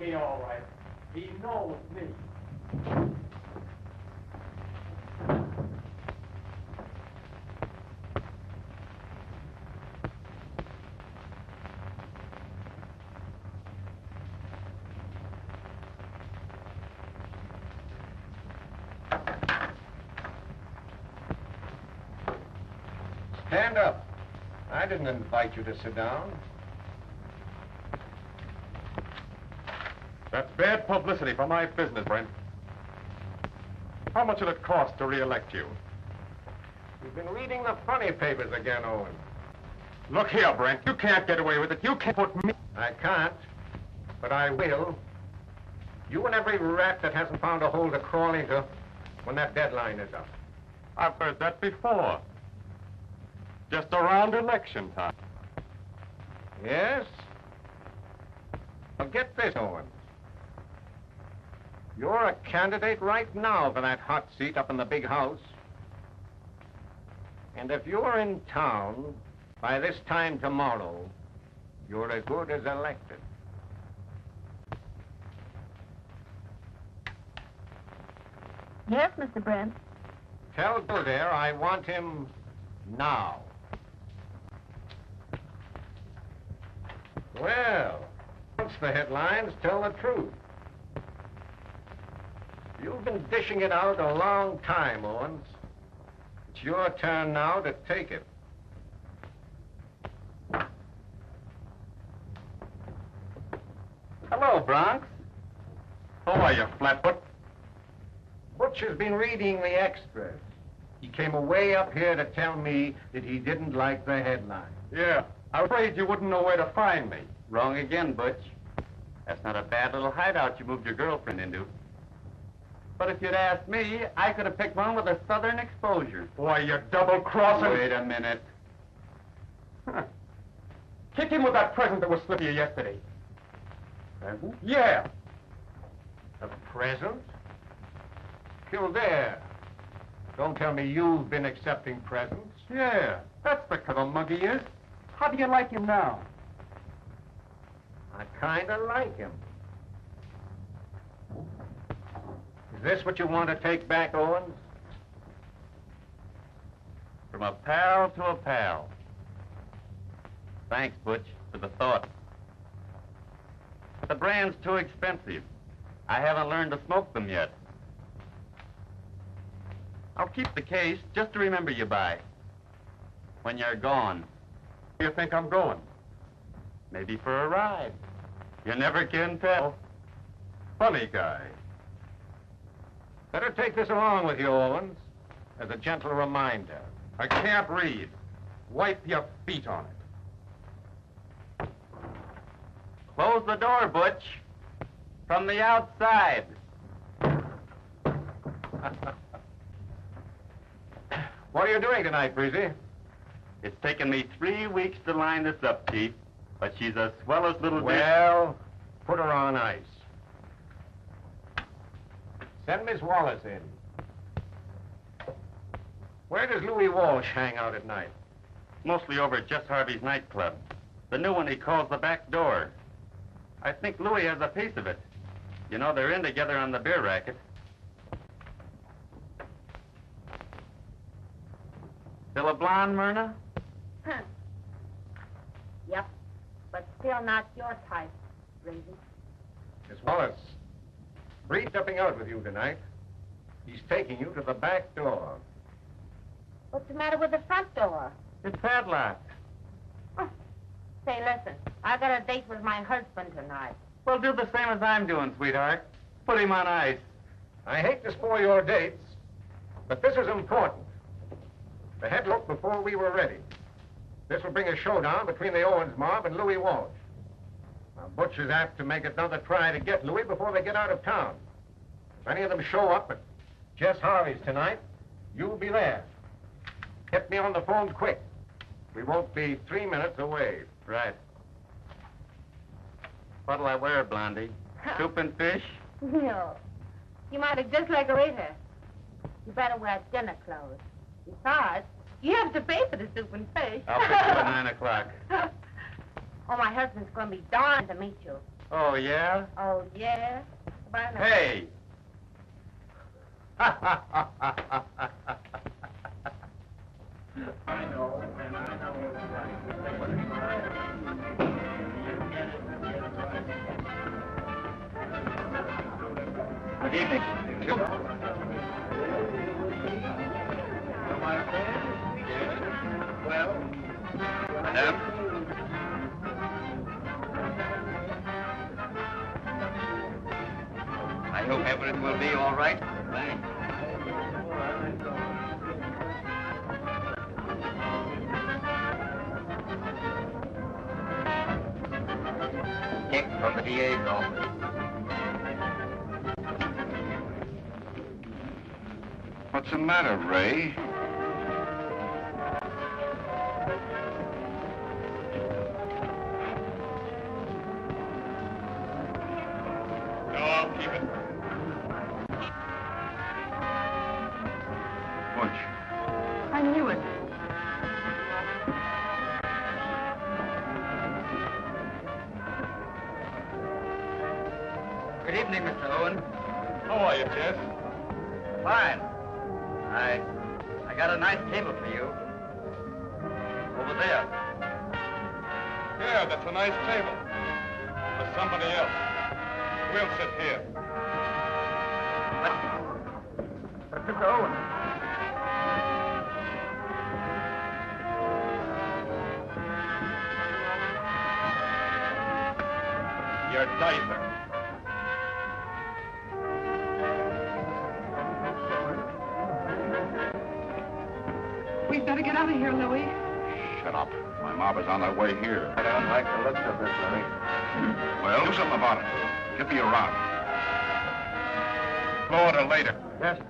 me all right. He knows me. Stand up. I didn't invite you to sit down. That's bad publicity for my business, Brent. How much will it cost to re-elect you? You've been reading the funny papers again, Owen. Look here, Brent. You can't get away with it. You can't put me... I can't, but I will. You and every rat that hasn't found a hole to crawl into when that deadline is up. I've heard that before. Just around election time. Yes? Well, get this, Owen. You're a candidate right now for that hot seat up in the big house. And if you're in town by this time tomorrow, you're as good as elected. Yes, Mr. Brent. Tell Bill there I want him now. Well, once the headlines tell the truth. You've been dishing it out a long time, Owens. It's your turn now to take it. Hello, Bronx. How are you, Flatfoot? Butch has been reading the extras. He came away up here to tell me that he didn't like the headline. Yeah. I was afraid you wouldn't know where to find me. Wrong again, Butch. That's not a bad little hideout you moved your girlfriend into. But if you'd asked me, I could have picked one with a southern exposure. Why, you're double-crossing... Wait a minute. Huh. Kick him with that present that was slipped you yesterday. Present? Yeah. A present? Kildare. Don't tell me you've been accepting presents. Yeah. That's the kind of mug he is. How do you like him now? I kind of like him. Is this what you want to take back, Owens? From a pal to a pal. Thanks, Butch, for the thought. The brand's too expensive. I haven't learned to smoke them yet. I'll keep the case just to remember you by. When you're gone. Where do you think I'm going? Maybe for a ride. You never can tell. Funny guy. Better take this along with you, Owens, as a gentle reminder. I can't read. Wipe your feet on it. Close the door, Butch. From the outside. What are you doing tonight, Breezy? It's taken me 3 weeks to line this up, Chief. But she's as swell as little... Well, put her on ice. Send Miss Wallace in. Where does Louis Walsh hang out at night? Mostly over at Jess Harvey's nightclub. The new one he calls the back door. I think Louis has a piece of it. You know, they're in together on the beer racket. Still a blonde, Myrna? Huh. Yep, but still not your type, Breezy. Miss Wallace, Breed's stepping out with you tonight. He's taking you to the back door. What's the matter with the front door? It's padlocked. Oh. Say, listen, I got a date with my husband tonight. Well, do the same as I'm doing, sweetheart. Put him on ice. I hate to spoil your dates, but this is important. The head looked before we were ready. This will bring a showdown between the Owens mob and Louis Walsh. Now, Butch is apt to make another try to get Louis before they get out of town. If any of them show up at Jess Harvey's tonight, you'll be there. Get me on the phone quick. We won't be 3 minutes away. Right. What'll I wear, Blondie? Soup and fish? No. You might look just like a waiter. You better wear dinner clothes. Besides, you have to pay for the soup and fish. I'll pick you at 9 o'clock. Oh, my husband's going to be darned to meet you. Oh, yeah? Oh, yeah? Why not? Hey! I know, and I know it's right. Good evening. Well, Madam? I hope everything will be all right. Thanks. Dick from the DA's office. What's the matter, Ray? No, I'll keep it. Butch. I knew it. Good evening, Mr. Owen. How are you, Jess? Fine. I got a nice table for you. Over there. Yeah, that's a nice table. For somebody else. We'll sit here. But Mr. Owen. Your diaper. We'd better get out of here, Louis. Shut up. My mob is on their way here. I don't like the looks of this, Louis. Well, do something about it. Get me around. Florida later. Yes.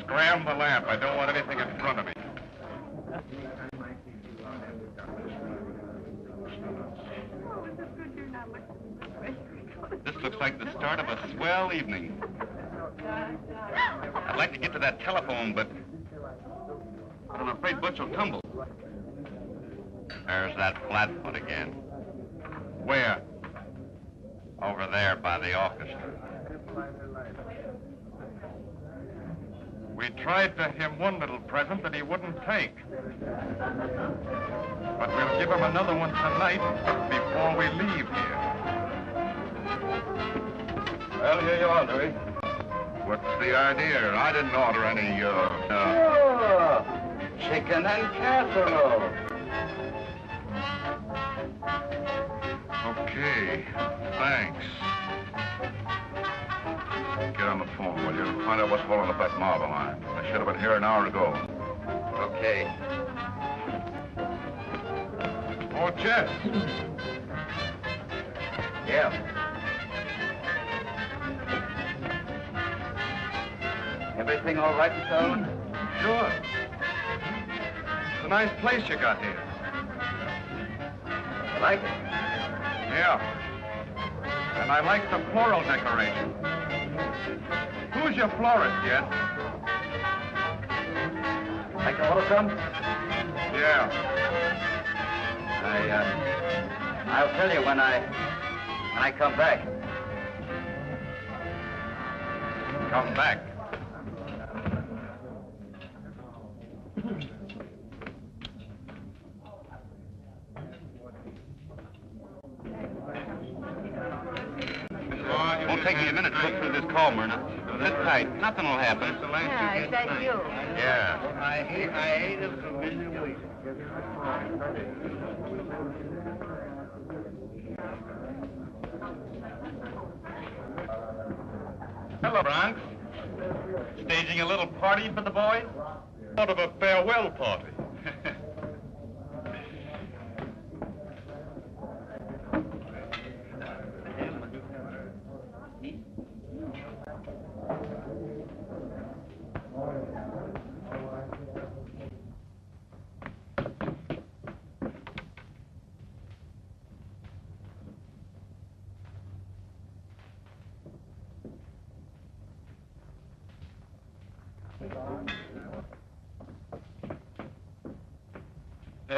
Scram the lamp. I don't want anything in front of me. This looks like the start of a swell evening. I'd like to get to that telephone, but I'm afraid Butch will tumble. There's that flatfoot again. Where? Over there by the orchestra. We tried to him one little present that he wouldn't take. But we'll give him another one tonight before we leave here. Well, here you are, Louis. What's the idea? I didn't order any, Oh, chicken and casserole. Okay, thanks. Get on the phone, will you? Find out what's holding up that marble line. I should have been here an hour ago. Okay. Oh, Jess. Yeah. Everything all right, Mr. Owen? Sure. It's a nice place you got here. You like it? Yeah. And I like the floral decoration. Who's your florist, Jed? Like to hold some? Yeah. I'll tell you when I come back. Come back. Won't take me a minute to look through this call, Myrna. Sit tight. Nothing will happen. Yeah, is that you? Yeah. I hate a familiar week. Hello, Bronx. Staging a little party for the boys? Sort of a farewell party.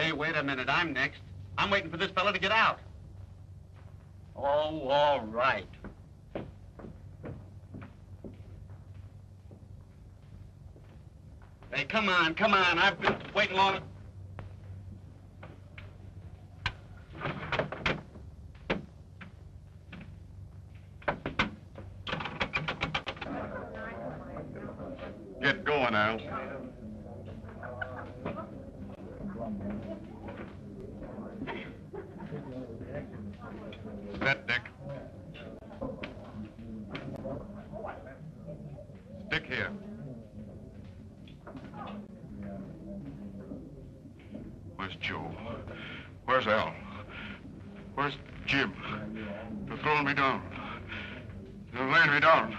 Hey, wait a minute. I'm next. I'm waiting for this fella to get out. Oh, all right. Hey, come on, come on. I've been waiting long. Get going, Al. Set, Dick. Dick here. Where's Joe? Where's Al? Where's Jim? They're throwing me down. They're laying me down.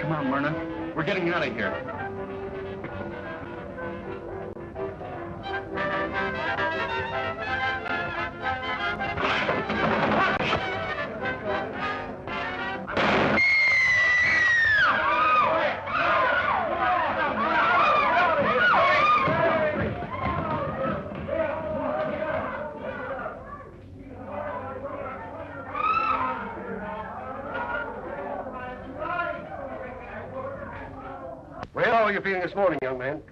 Come on, Myrna. We're getting out of here. Well, how are you feeling this morning, young man?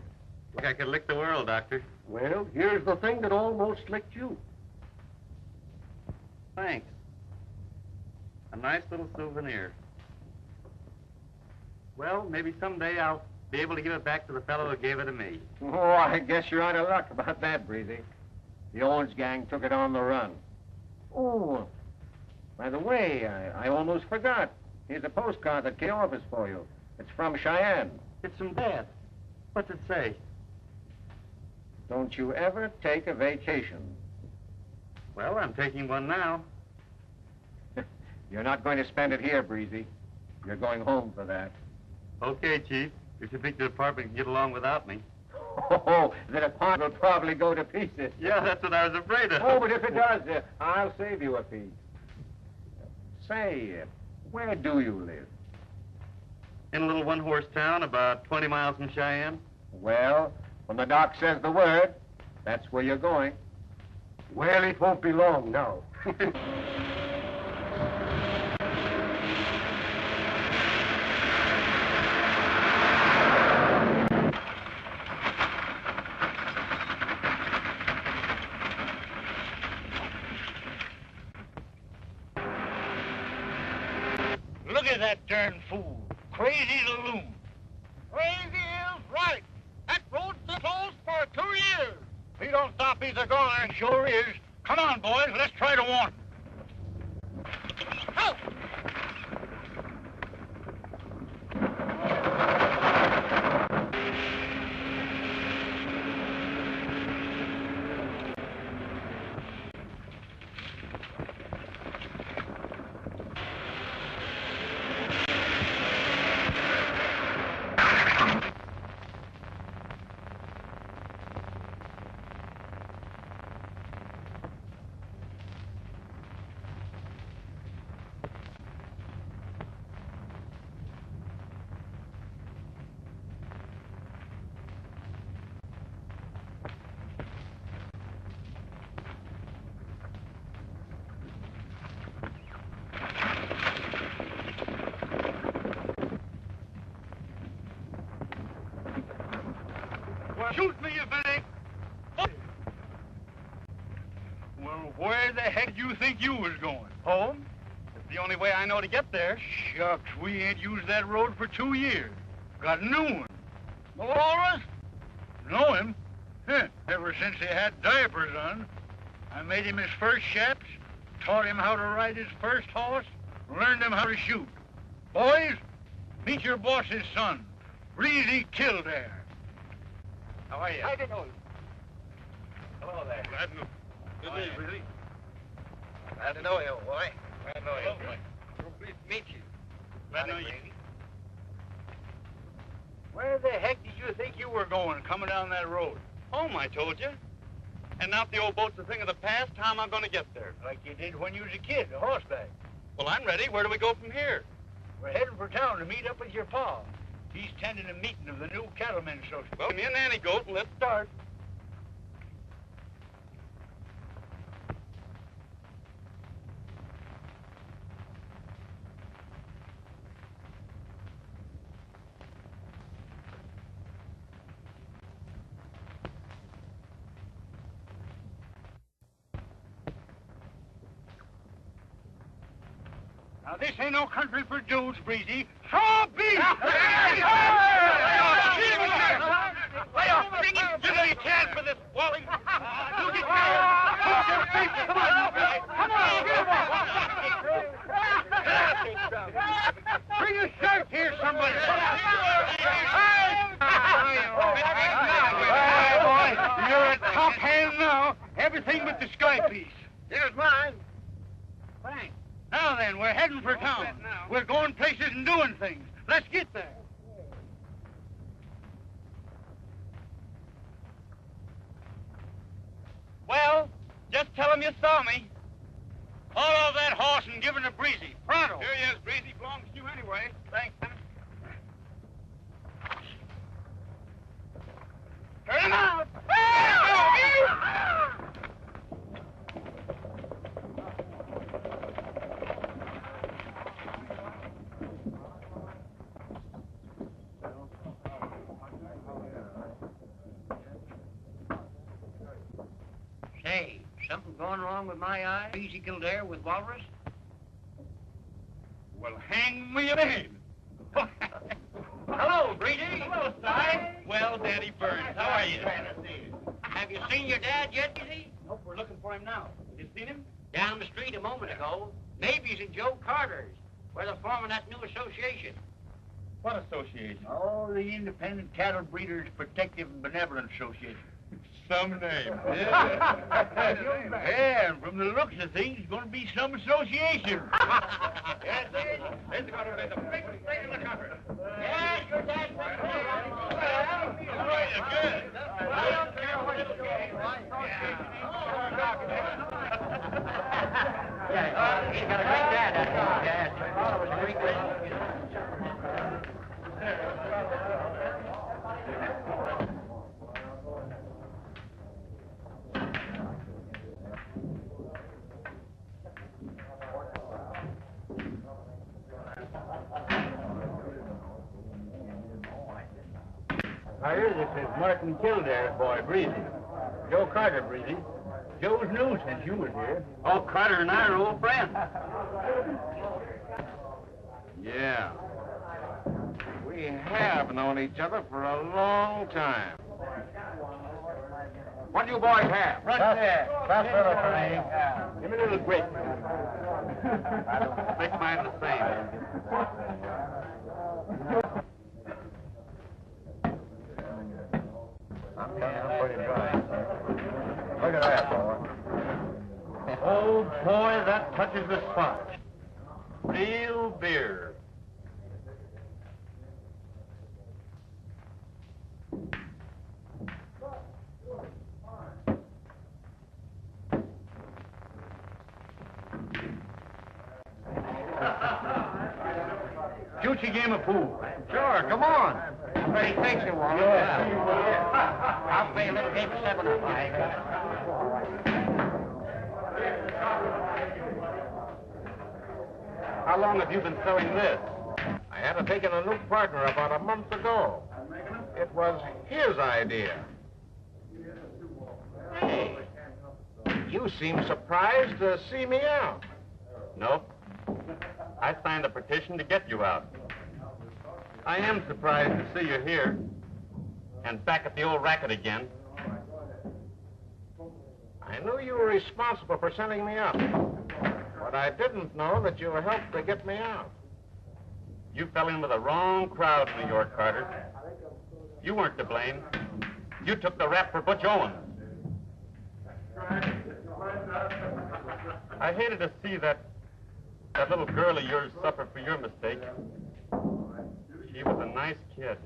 Like I could lick the world, Doctor. Well, here's the thing that almost licked you. Thanks. A nice little souvenir. Well, maybe someday I'll be able to give it back to the fellow who gave it to me. Oh, I guess you're out of luck about that, Breezy. The Owens gang took it on the run. Oh, by the way, I almost forgot. Here's a postcard that came office for you. It's from Cheyenne. It's from Dad. What's it say? Don't you ever take a vacation. Well, I'm taking one now. You're not going to spend it here, Breezy. You're going home for that. Okay, Chief. If you think the department can get along without me. Oh, the department will probably go to pieces. Yeah, that's what I was afraid of. Oh, but if it does, I'll save you a piece. Say, where do you live? In a little one-horse town about 20 miles from Cheyenne. Well, when the doc says the word, that's where you're going. Well, it won't be long now. Look at that darn fool. Crazy as a loon. Crazy is right. That road's been closed for 2 years. If he don't stop, he's a goner. He sure is. Come on, boys. Let's try to warn him. Help! Shoot me if it ain't. Well, where the heck do you think you was going? Home? It's the only way I know to get there. Shucks, we ain't used that road for 2 years. Got a new one. The walrus? Know him? Ever since he had diapers on. I made him his first chaps, taught him how to ride his first horse, learned him how to shoot. Boys, meet your boss's son, Breezy Kildare. How are you? I didn't know you. Hello there. Glad to know. Good day, Breezy. Glad to know you, boy. Glad to know you. Hello, boy. Real pleased to meet you. Glad to know you. Where the heck did you think you were going, coming down that road? Home, I told you. And now if the old boat's a thing of the past, how am I going to get there? Like you did when you was a kid, a horseback. Well, I'm ready. Where do we go from here? We're heading for town to meet up with your pa. He's tending a meeting of the new cattlemen's association. Well, give me a nanny goat and let's start. Now, this ain't no country for dudes, Breezy. So be it! Give me a chance for this, Wally. Bring a shirt here, somebody. You're a top hand now. Everything but the sky piece. Here's mine. Thanks. Now then, we're heading for town. We're going places and doing things. Let's get there. Well, just tell him you saw me. Haul off that horse and give him to Breezy. Pronto. Here he is, Breezy. Belongs to you anyway. Thanks. Turn him out. Say, something going wrong with my eye? Breezy Kildare with Walrus? Well, hang me a name. Hello, Breezy. Hello, Si. Well, Daddy Burns, how are you? Have you seen your dad yet, Breezy? Nope, we're looking for him now. You seen him? Down the street a moment ago. Maybe he's in Joe Carter's, where they're forming that new association. What association? Oh, the Independent Cattle Breeders Protective and Benevolent Association. Some name. Yeah, and from the looks of things, it's going to be some association. Yes, this is going to be the biggest thing in the country. Yes, your dad's Good. Yeah, she got a great dad, that dad. Oh, it was a great Now, here, this is Martin Kildare's boy, Breezy. Joe Carter, Breezy. Joe's new since you was here. Oh, Carter and I are old friends. Yeah. We have known each other for a long time. What do you boys have? Right there. That's little thing. Give me a little grape. Make mine the same. I'm pretty dry. Look at that, boy. Oh, boy, that touches the spot. Real beer. Juicy game of pool. Sure, come on. I'm ready to take you, Walrus. I'll play a little game of 7 up. How long have you been selling this? I had to take in a new partner about a month ago. It was his idea. Hey, you seem surprised to see me out. Nope. I signed a petition to get you out. I am surprised to see you here. and back at the old racket again. I knew you were responsible for sending me up, but I didn't know that you helped to get me out. You fell in with the wrong crowd, New York, Carter. You weren't to blame. You took the rap for Butch Owens. I hated to see that little girl of yours suffer for your mistake. She was a nice kid.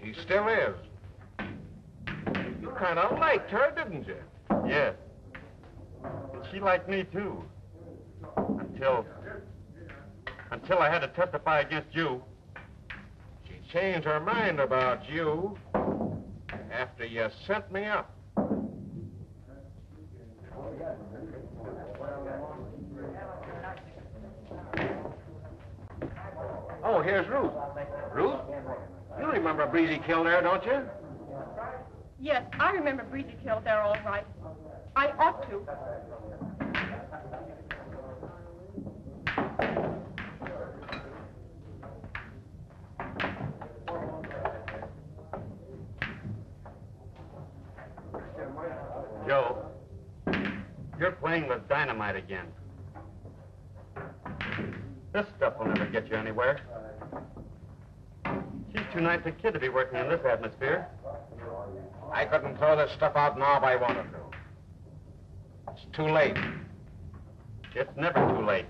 She still is. You kind of liked her, didn't you? Yes. And she liked me, too. Until I had to testify against you. She changed her mind about you after you sent me up. Oh, here's Ruth. Ruth? You remember Breezy Kildare, don't you? Yes, I remember Breezy Kildare all right. I ought to. Joe, you're playing with dynamite again. This stuff will never get you anywhere. She's too nice a kid to be working in this atmosphere. I couldn't throw this stuff out now if I wanted to. It's too late. It's never too late.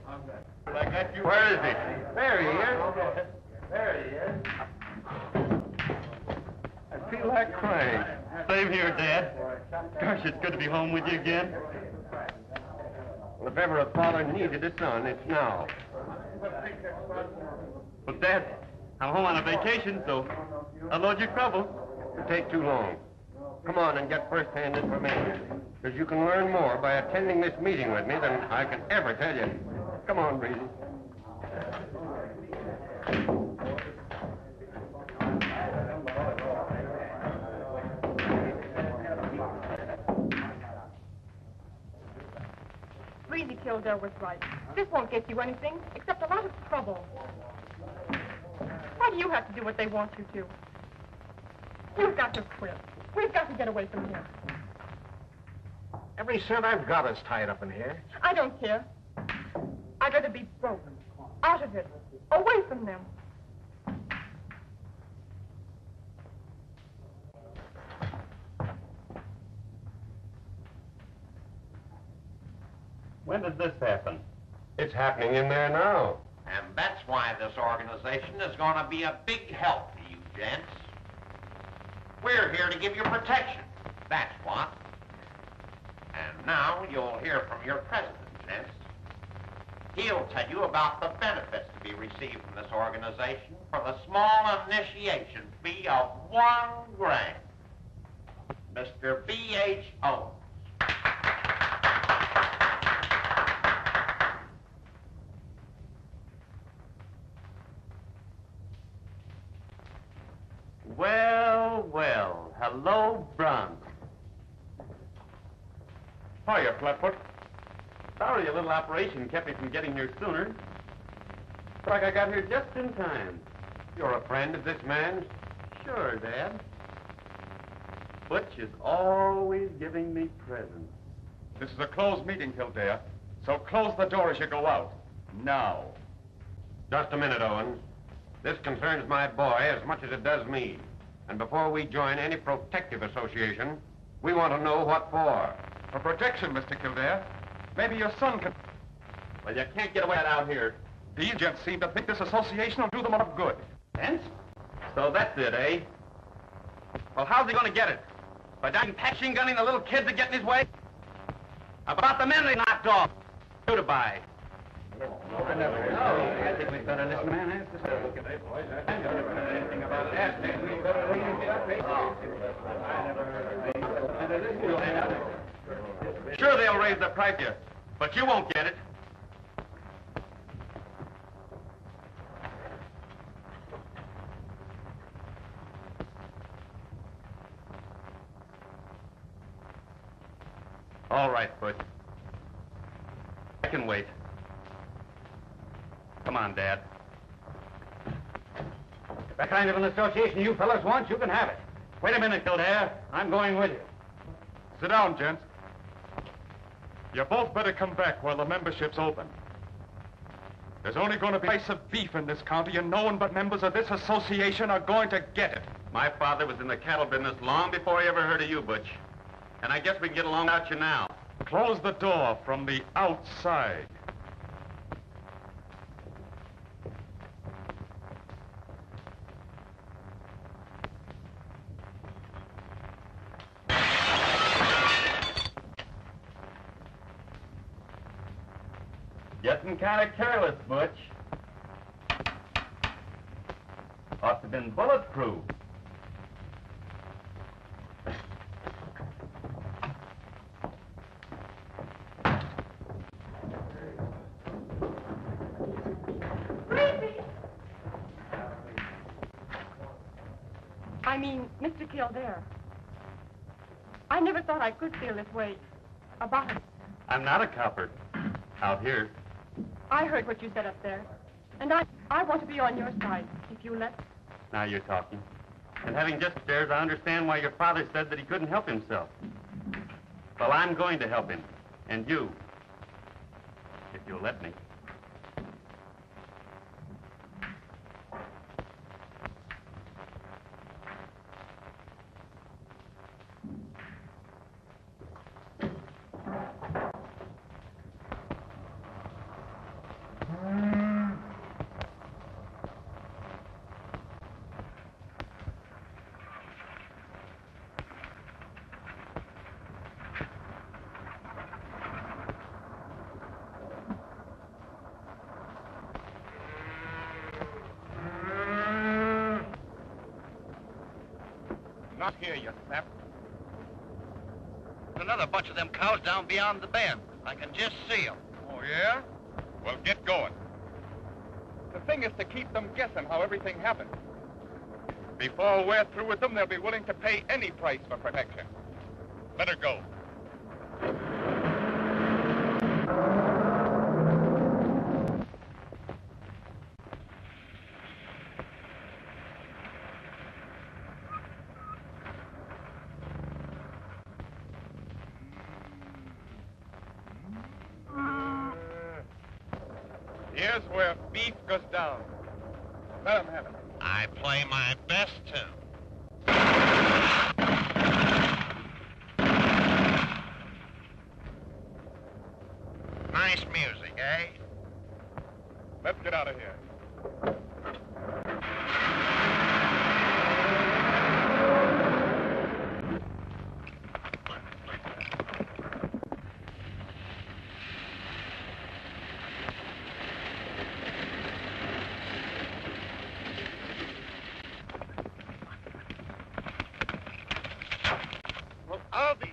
Where is he? There he is. There he is. I feel like crying. Same here, Dad. Gosh, it's good to be home with you again. Well, if ever a father needed a son, it's now. Well, Dad, I'm home on a vacation, so I'll load your trouble. It'll take too long. Come on and get first-hand information, because you can learn more by attending this meeting with me than I can ever tell you. Come on, Breezy. Breezy Kildare was right. This won't get you anything except a lot of trouble. Why do you have to do what they want you to? You've got to quit. We've got to get away from here. Every cent I've got is tied up in here. I don't care. I'd rather be broke, out of it, away from them. When did this happen? It's happening in there now. And that's why this organization is going to be a big help to you, gents. We're here to give you protection. That's what. And now you'll hear from your president, gents. He'll tell you about the benefits to be received from this organization for the small initiation fee of $1 grand. Mr. B.H. Owens. Well, well. Hello, Bronx. Hiya, Flatfoot. Sorry a little operation kept me from getting here sooner. Looks like I got here just in time. You're a friend of this man's? Sure, Dad. Butch is always giving me presents. This is a closed meeting, Kildare, so close the door as you go out. Now. Just a minute, Owens. This concerns my boy as much as it does me. And before we join any protective association, we want to know what for. For protection, Mr. Kildare. Maybe your son can... Well, you can't get away out here. These gents seem to think this association will do them a lot of good. Sense? So that's it, eh? Well, how's he going to get it? By dying machine gunning the little kids that get in his way? About the men they knocked off. Goodbye. I think we've got to listen, man. Anything about that. Sure, they'll raise the price here, but you won't get it. All right, Butch. I can wait. Come on, Dad. That kind of an association you fellas want, you can have it. Wait a minute, Kildare. I'm going with you. Sit down, gents. You both better come back while the membership's open. There's only going to be a slice of beef in this county, and no one but members of this association are going to get it. My father was in the cattle business long before he ever heard of you, Butch. And I guess we can get along without you now. Close the door from the outside. Getting kind of careless, Butch. Ought to have been bulletproof. I mean, Mr. Kildare. I never thought I could feel this way about it. I'm not a copper. Out here. I heard what you said up there. And I want to be on your side, if you let me. Now you're talking. And having just upstairs, I understand why your father said that he couldn't help himself. Well, I'm going to help him. And you. If you'll let me. Not here, you sap. There's another bunch of them cows down beyond the bend. I can just see them. Oh, yeah? Well, get going. The thing is to keep them guessing how everything happened. Before we're through with them, they'll be willing to pay any price for protection. Let her go. Here's where beef goes down. Let 'em have it. I play my best tune. Nice music, eh? Let's get out of here. Well, I'll be...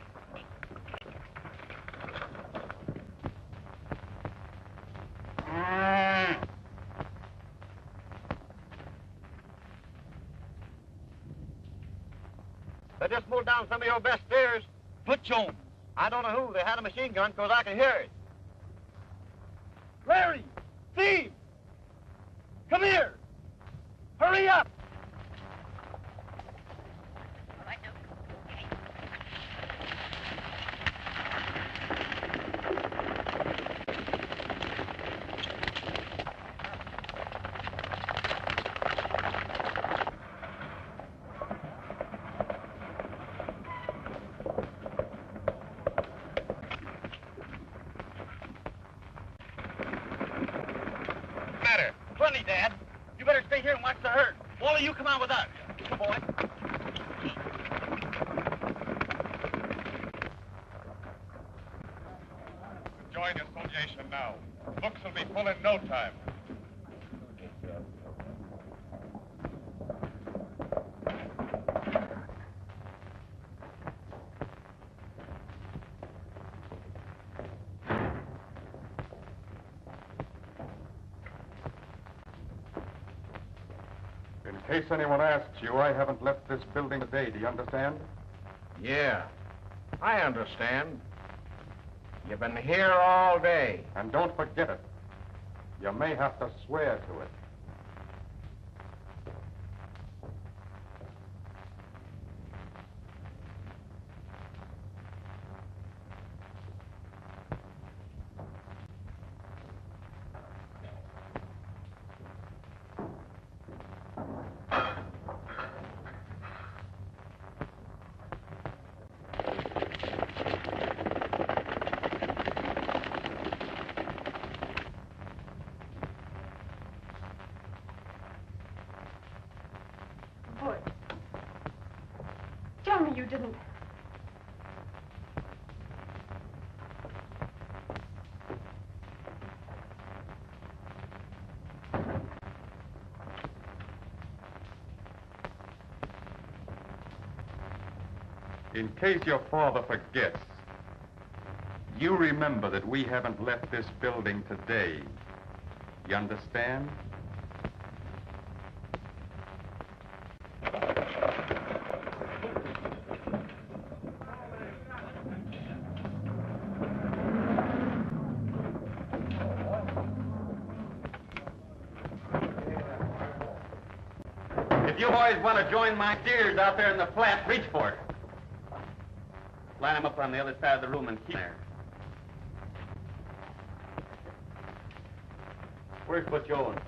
They just moved down some of your best steers. Put Jones. I don't know who. They had a machine gun because I can hear it. Larry! Steve! Come here! Hurry up! Plenty, Dad. You better stay here and watch the herd. Wally, you come on with us. Come on. Join the association now. Books will be full in no time. In case anyone asks you, I haven't left this building today. Do you understand? Yeah, I understand. You've been here all day. And don't forget it. You may have to swear to it. you didn't. In case your father forgets, you remember that we haven't left this building today. You understand? If you boys want to join my steers out there in the flat, reach for it. Line them up on the other side of the room and keep there. Where's Butch Owen?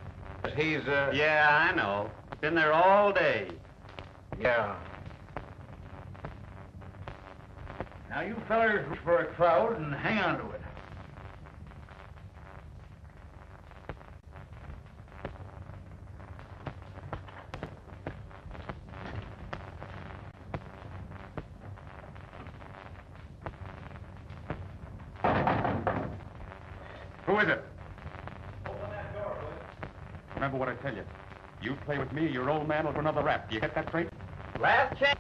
He's, Yeah, I know. Been there all day. Yeah. Now, you fellers reach for a crowd and hang on to it. Who is it? Remember what I tell you. You play with me, your old man will do another rap. Do you get that straight? Last chance.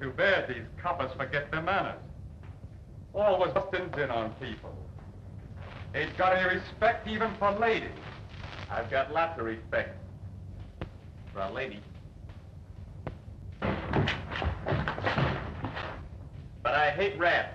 Too bad these coppers forget their manners. Always busting in on people. Ain't got any respect even for ladies. I've got lots of respect for a lady. But I hate rats.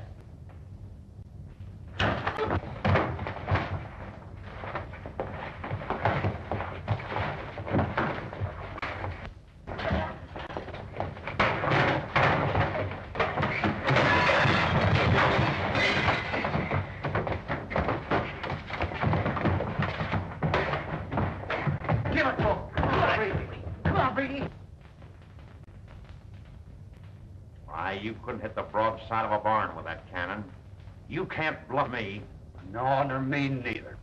Give it to him. Come on, Brady. Come on, Brady. Why, you couldn't hit the broadside of a barn with that cannon. You can't bluff me. No, nor me neither.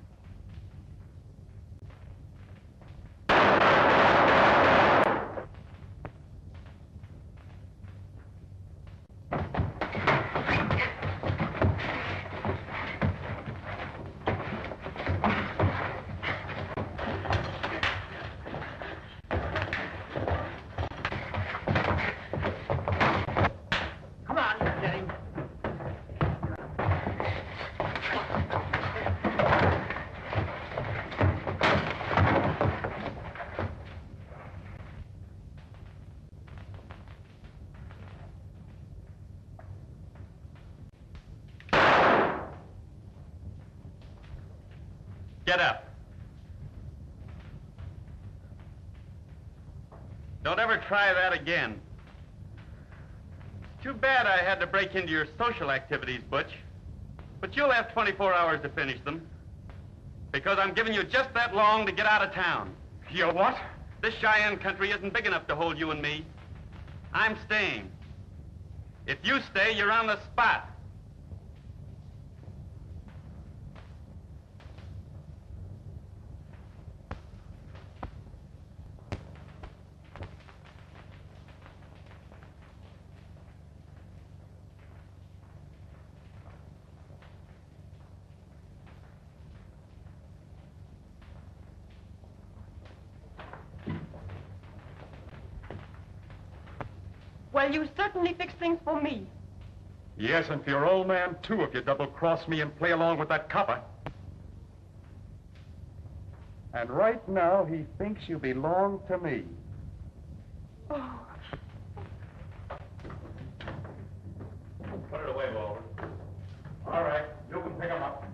Come on, get him. Get up. Don't ever try that again. Too bad I had to break into your social activities, Butch. But you'll have 24 hours to finish them. Because I'm giving you just that long to get out of town. You what? This Cheyenne country isn't big enough to hold you and me. I'm staying. If you stay, you're on the spot. Well, you certainly fix things for me. Yes, and for your old man, too, if you double-cross me and play along with that copper. And right now, he thinks you belong to me. Oh, Put it away, Walter. All right, you can pick him up.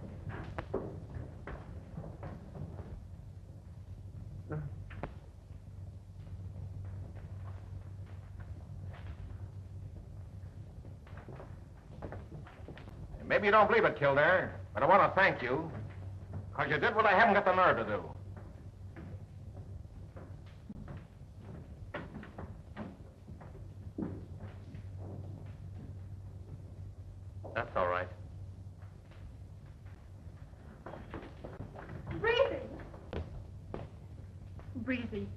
Maybe you don't believe it, Kildare, but I want to thank you, because you did what I haven't got the nerve to do. That's all right. Breezy. Breezy,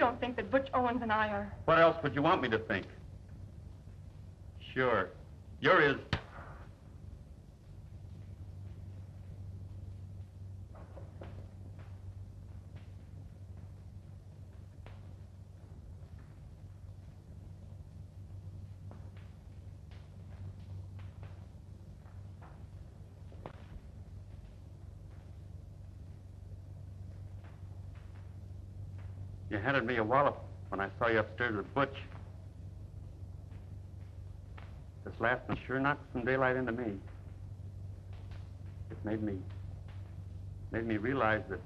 don't think that Butch Owens and I are... What else would you want me to think? Sure. You're his... You handed me a wallop when I saw you upstairs with Butch. This last one sure knocked some daylight into me. It made me realize that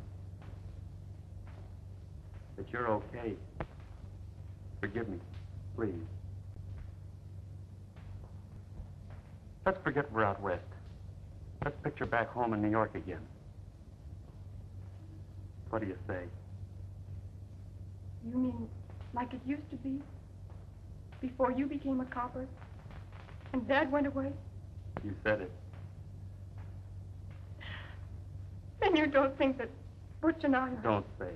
you're okay. Forgive me, please. Let's forget we're out west. Let's picture back home in New York again. What do you say? You mean like it used to be? Before you became a copper? And Dad went away? You said it. Then you don't think that Butch and I are... Don't say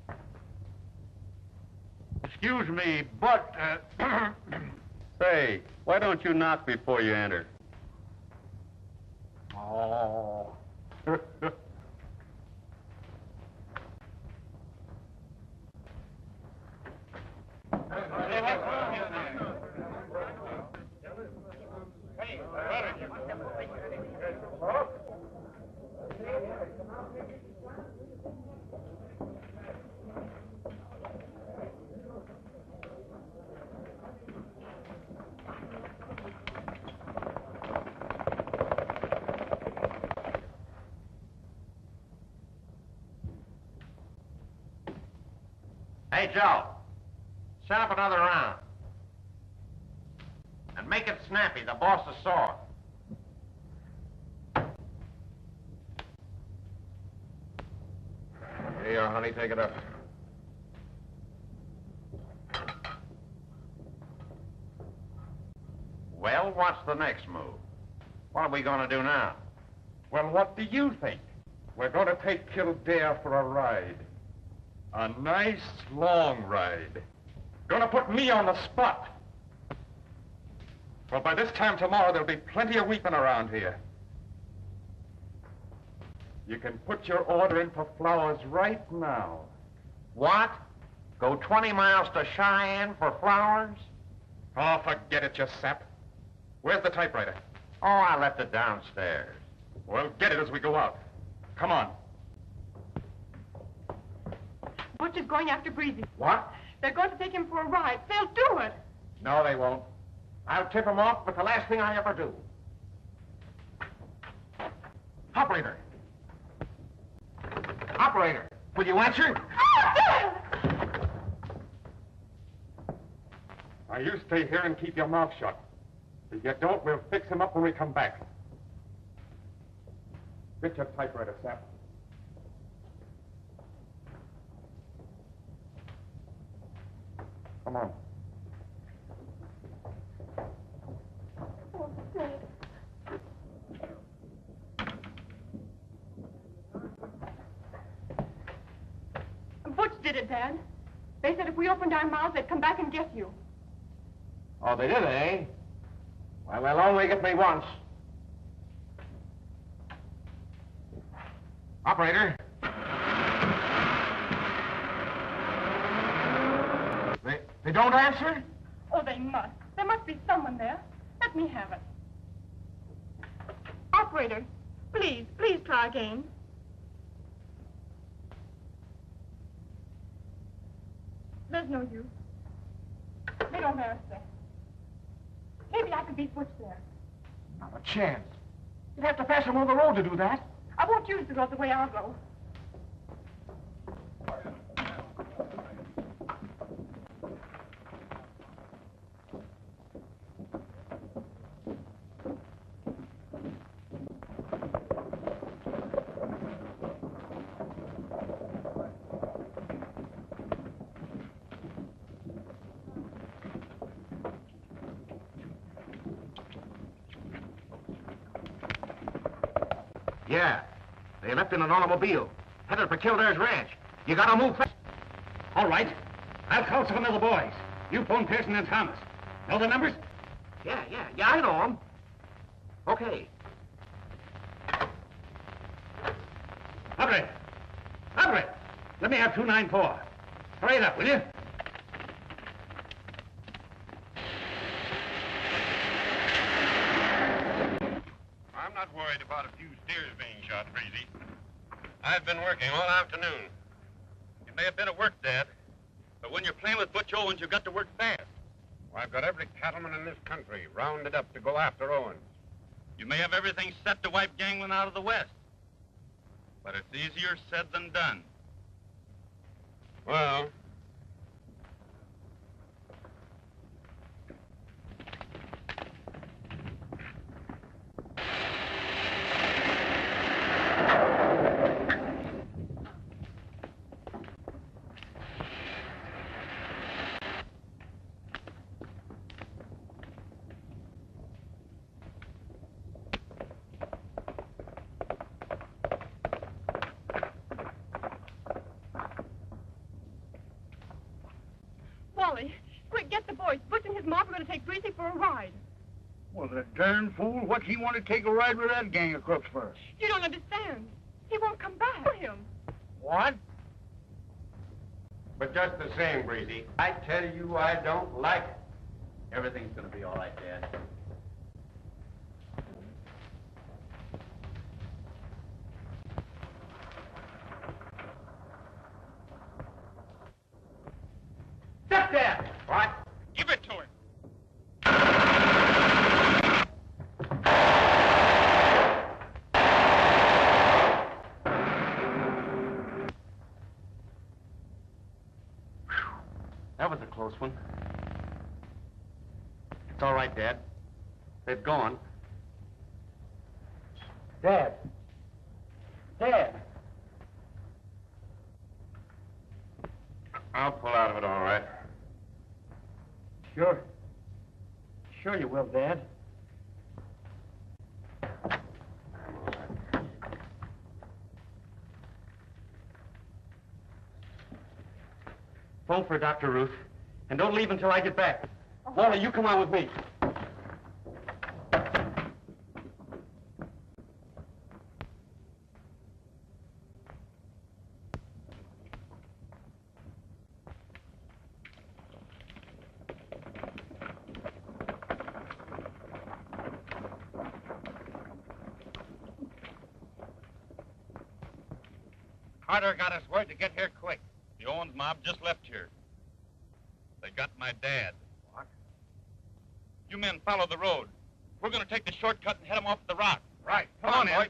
it. Excuse me, but, Say, why don't you knock before you enter? Oh. Hey, Joe, set up another round. And make it snappy. The boss is sore. Here you are, honey. Take it up. Well, what's the next move? What are we going to do now? Well, what do you think? We're going to take Kildare for a ride. A nice, long ride. Gonna put me on the spot. Well, by this time tomorrow, there'll be plenty of weeping around here. You can put your order in for flowers right now. What? Go 20 miles to Cheyenne for flowers? Oh, forget it, you sap. Where's the typewriter? Oh, I left it downstairs. Well, get it as we go out. Come on. Butch is going after Breezy. What? They're going to take him for a ride. They'll do it. No, they won't. I'll tip them off, but the last thing I ever do. Operator. Operator, will you answer? Now, you stay here and keep your mouth shut. If you don't, we'll fix him up when we come back. Get your typewriter, Sap. Come on. Oh, Dad. Butch did it, Dad. They said if we opened our mouths, they'd come back and get you. Oh, they did, eh? Well, they'll only get me once. Operator. They don't answer? Oh, they must. There must be someone there. Let me have it. Operator, please try again. There's no use. They don't answer. Maybe I could beat Butch there. Not a chance. You'd have to pass him on the road to do that. I won't use the road the way I'll go. Yeah. They left in an automobile, headed for Kildare's ranch. You gotta move fast. All right. I'll call some of the boys. You phone Pearson and Thomas. Know the numbers? Yeah, I know him. Okay. Abre. Let me have 294. Hurry it up, will you? I'm not worried about a few steers being shot, Breezy. I've been working all afternoon. You may have been at work, Dad, but when you're playing with Butch Owens, you've got to work fast. Well, I've got every cattleman in this country rounded up to go after Owens. You may have everything set to wipe Gangland out of the West, but it's easier said than done. Well, Wally, quick, get the boys. Butch and his mom are going to take Breezy for a ride. well, the darn fool, what's he want to take a ride with that gang of crooks for? You don't understand. He won't come back for him. What? But just the same, Breezy, I tell you I don't like it. Everything's gonna be all right, Dad. Step there! What? Give it to him. That was a close one. It's all right, Dad. They've gone. Dad. I'll pull out of it all right. Sure you will, Dad. Phone for Dr. Ruth, and don't leave until I get back. Wally, you come on with me. Carter got us word to get here quick. The Owens mob just left here. They got my dad. What? You men follow the road. We're going to take the shortcut and head them off the rock. Right. Come on, boys.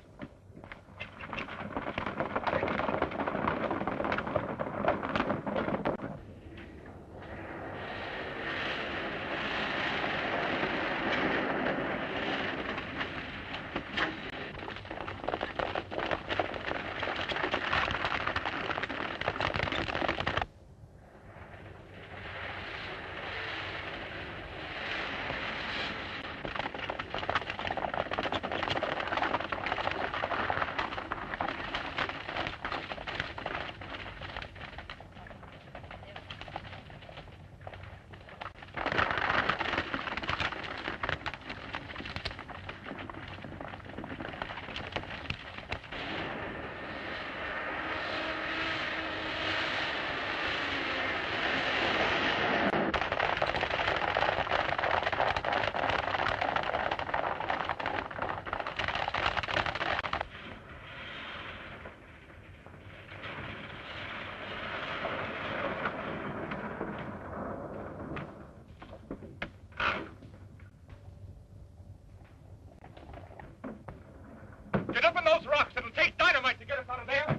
Get up in those rocks. It'll take dynamite to get us out of there.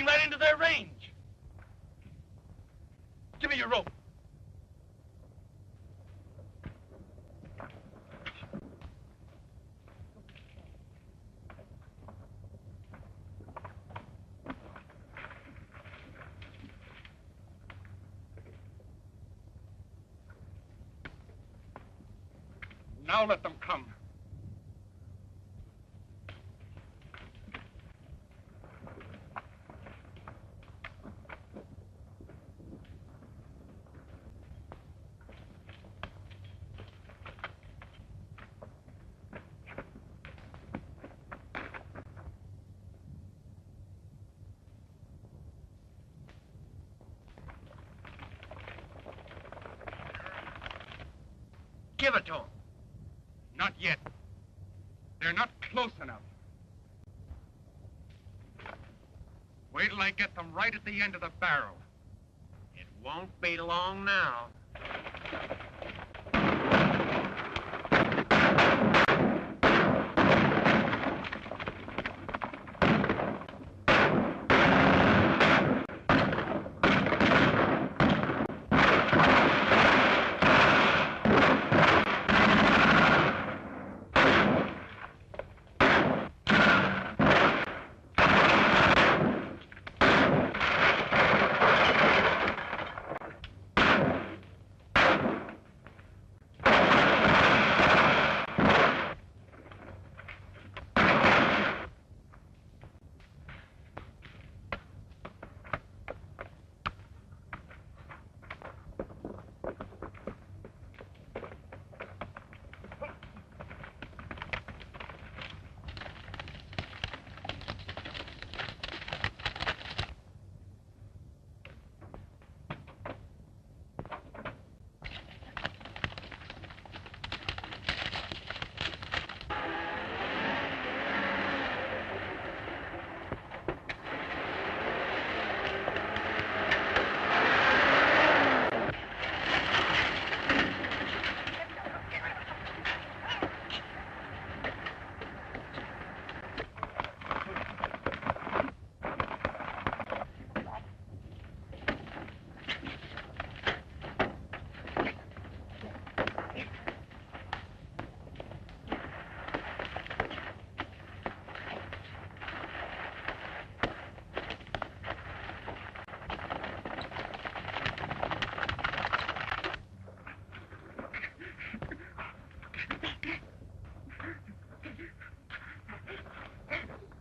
shooting right into their range. Give me your rope. Now let them come. Give it to him. Not yet. They're not close enough. Wait till I get them right at the end of the barrel. It won't be long now.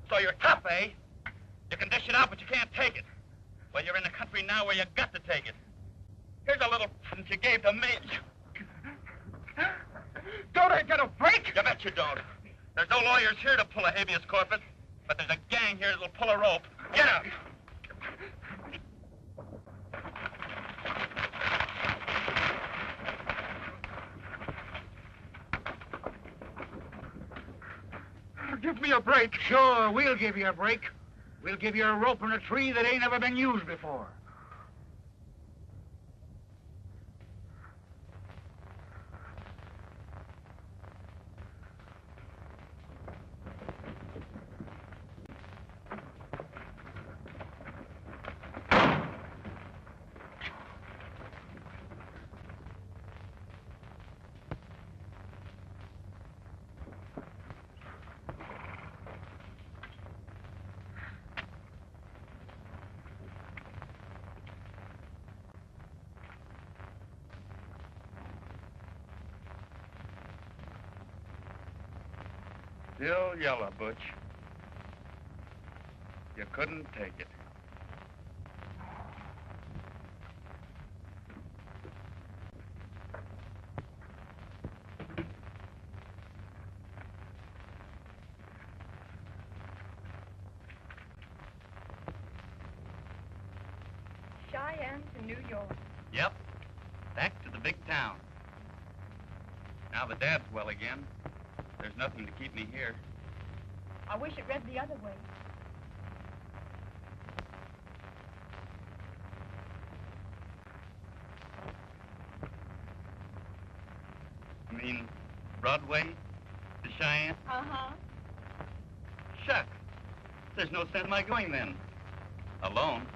So you're tough, eh? You can dish it out, but you can't take it. Well, you're in the country now where you got to take it. Here's a little present you gave to me. Don't I get a break? You bet you don't. There's no lawyers here to pull a habeas corpus, but there's a gang here that'll pull a rope. Get out! Give me a break. Sure, we'll give you a break. We'll give you a rope and a tree that ain't ever been used before. Still yellow, Butch. You couldn't take it. Cheyenne to New York. Yep. Back to the big town. Now the Dad's well again. There's nothing to keep me here. I wish it read the other way. You mean Broadway to Cheyenne? Uh-huh. Shucks. There's no sense in my going then. Alone?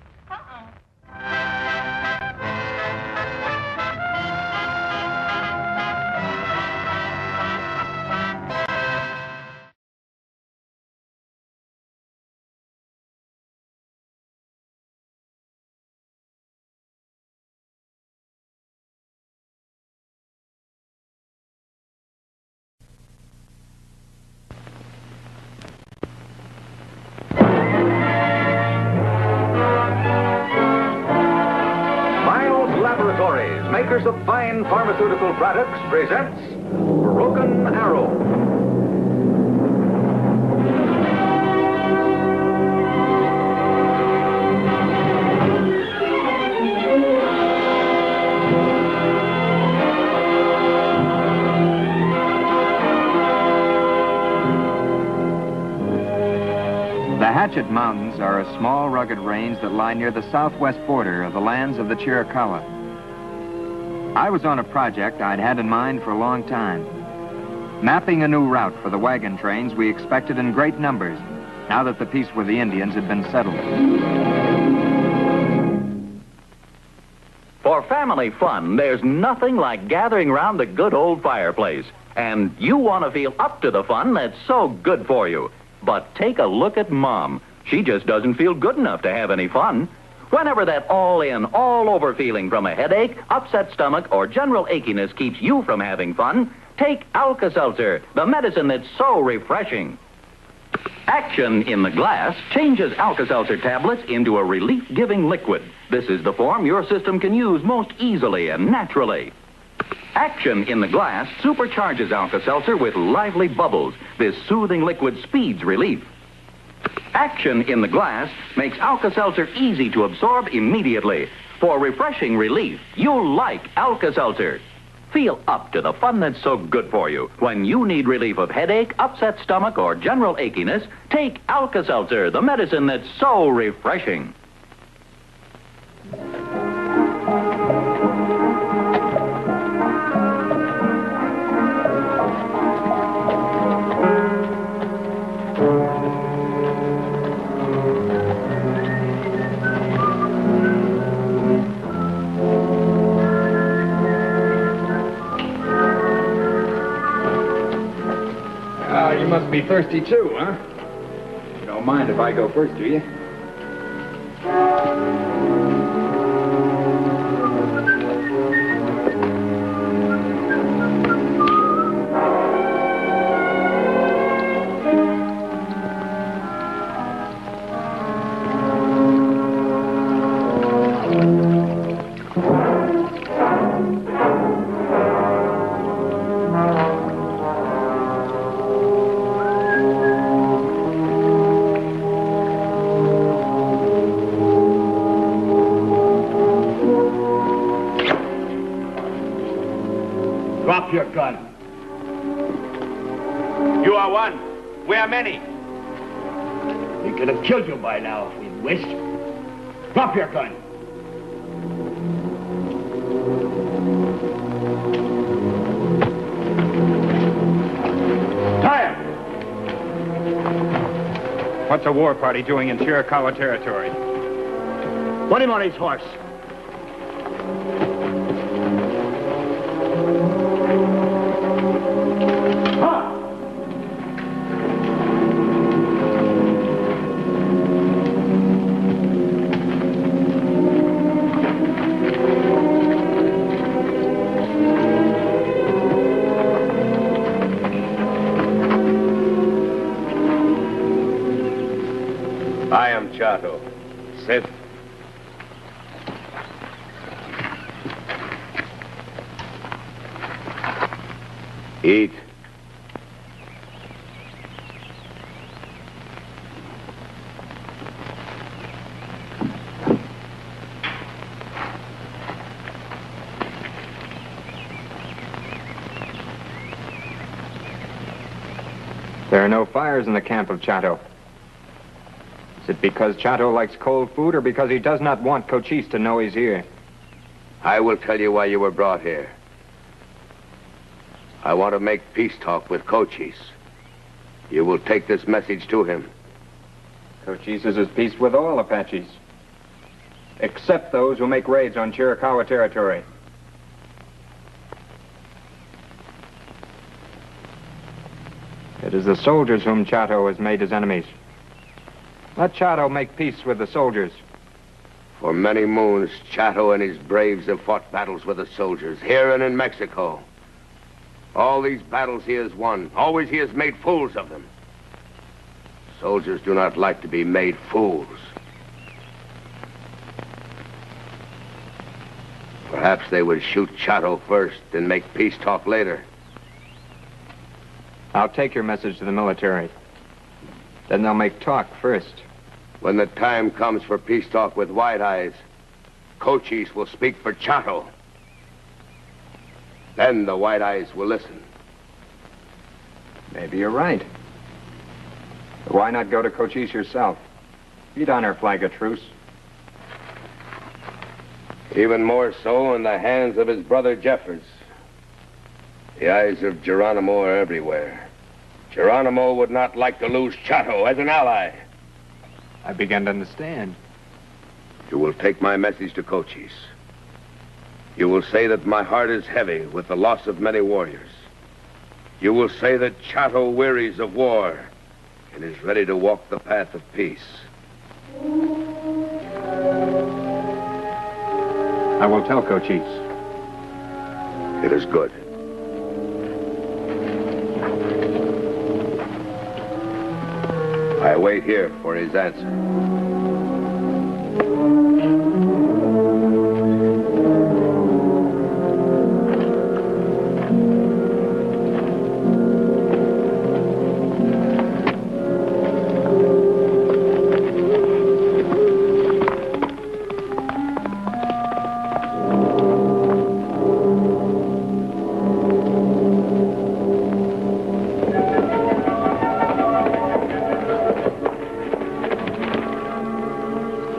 Makers of fine pharmaceutical products, presents Broken Arrow. The Hatchet Mountains are a small, rugged range that lie near the southwest border of the lands of the Chiricahua. I was on a project I'd had in mind for a long time. Mapping a new route for the wagon trains we expected in great numbers, now that the peace with the Indians had been settled. For family fun, there's nothing like gathering around the good old fireplace. And you want to feel up to the fun that's so good for you. But take a look at Mom. She just doesn't feel good enough to have any fun. Whenever that all-in, all-over feeling from a headache, upset stomach, or general achiness keeps you from having fun, take Alka-Seltzer, the medicine that's so refreshing. Action in the glass changes Alka-Seltzer tablets into a relief-giving liquid. This is the form your system can use most easily and naturally. Action in the glass supercharges Alka-Seltzer with lively bubbles. This soothing liquid speeds relief. Action in the glass makes Alka-Seltzer easy to absorb immediately. For refreshing relief, you'll like Alka-Seltzer. Feel up to the fun that's so good for you. When you need relief of headache, upset stomach, or general achiness, take Alka-Seltzer, the medicine that's so refreshing. You must be thirsty too, huh? You don't mind if I go first, do you? Drop your gun. You are one. We are many. We could have killed you by now if we'd wished. Drop your gun. Tie him. What's a war party doing in Chiricahua territory? Put him on his horse. I am Chato. Sit. Eat. There are no fires in the camp of Chato. Is it because Chato likes cold food or because he does not want Cochise to know he's here? I will tell you why you were brought here. I want to make peace talk with Cochise. You will take this message to him. Cochise is at peace with all Apaches. except those who make raids on Chiricahua territory. It is the soldiers whom Chato has made his enemies. Let Chato make peace with the soldiers. For many moons, Chato and his braves have fought battles with the soldiers, here and in Mexico. All these battles he has won. Always he has made fools of them. Soldiers do not like to be made fools. Perhaps they would shoot Chato first and make peace talk later. I'll take your message to the military. Then they'll make talk first. When the time comes for peace talk with White Eyes, Cochise will speak for Chato. Then the White Eyes will listen. Maybe you're right. But why not go to Cochise yourself? He'd honor flag of truce. Even more so in the hands of his brother Jeffers. The eyes of Geronimo are everywhere. Geronimo would not like to lose Chato as an ally. I begin to understand. You will take my message to Cochise. You will say that my heart is heavy with the loss of many warriors. You will say that Chato wearies of war and is ready to walk the path of peace. I will tell Cochise. It is good. I wait here for his answer.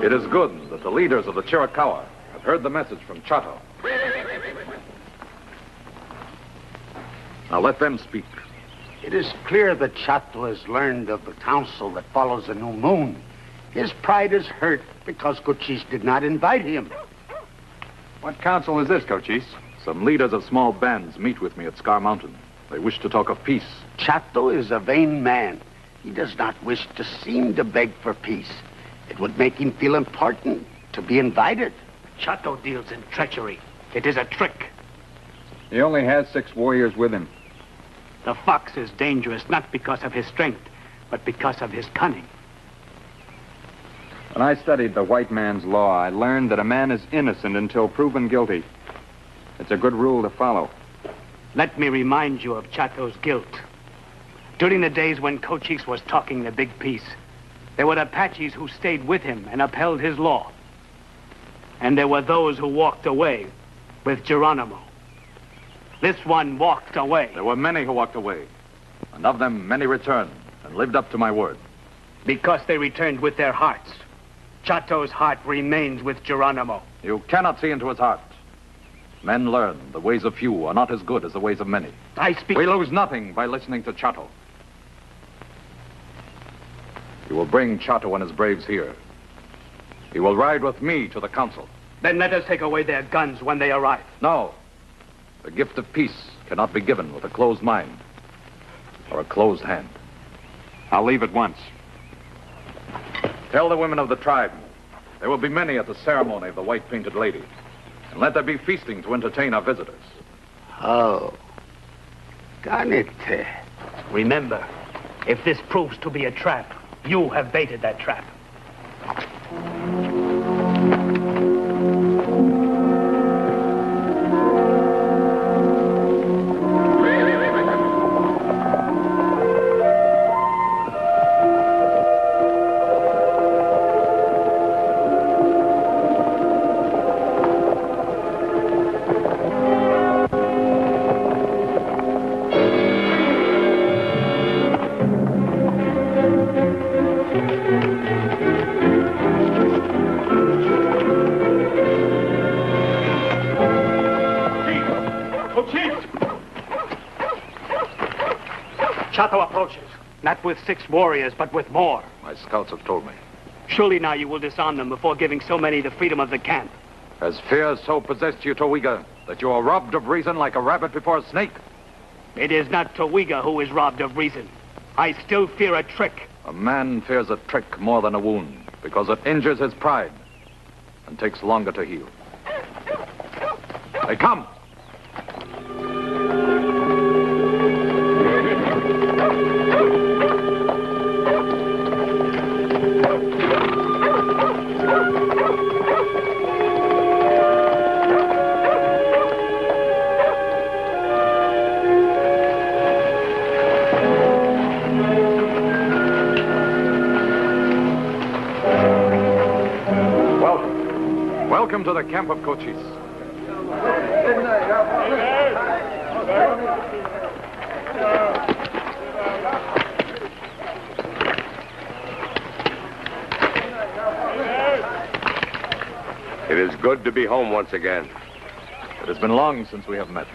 It is good that the leaders of the Chiricahua have heard the message from Chato. Now let them speak. It is clear that Chato has learned of the council that follows the new moon. His pride is hurt because Cochise did not invite him. What council is this, Cochise? Some leaders of small bands meet with me at Scar Mountain. They wish to talk of peace. Chato is a vain man. He does not wish to seem to beg for peace. It would make him feel important to be invited. Chato deals in treachery. It is a trick. He only has 6 warriors with him. The fox is dangerous not because of his strength, but because of his cunning. When I studied the white man's law, I learned that a man is innocent until proven guilty. It's a good rule to follow. Let me remind you of Chato's guilt. During the days when Cochise was talking the big peace, there were Apaches who stayed with him and upheld his law. And there were those who walked away with Geronimo. This one walked away. There were many who walked away, and of them many returned and lived up to my word. Because they returned with their hearts. Chato's heart remains with Geronimo. You cannot see into his heart. Men learn the ways of few are not as good as the ways of many. I speak... We lose nothing by listening to Chato. You will bring Chato and his braves here. He will ride with me to the council. Then let us take away their guns when they arrive. No. The gift of peace cannot be given with a closed mind or a closed hand. I'll leave at once. Tell the women of the tribe there will be many at the ceremony of the white painted lady. And let there be feasting to entertain our visitors. Oh. Ganite. Remember, if this proves to be a trap, you have baited that trap. Chato approaches, not with 6 warriors, but with more. My scouts have told me. Surely now you will disarm them before giving so many the freedom of the camp. Has fear so possessed you, Towiga, that you are robbed of reason like a rabbit before a snake? It is not Towiga who is robbed of reason. I still fear a trick. A man fears a trick more than a wound, because it injures his pride and takes longer to heal. They come! Welcome to the camp of Cochise. It is good to be home once again. It has been long since we have met.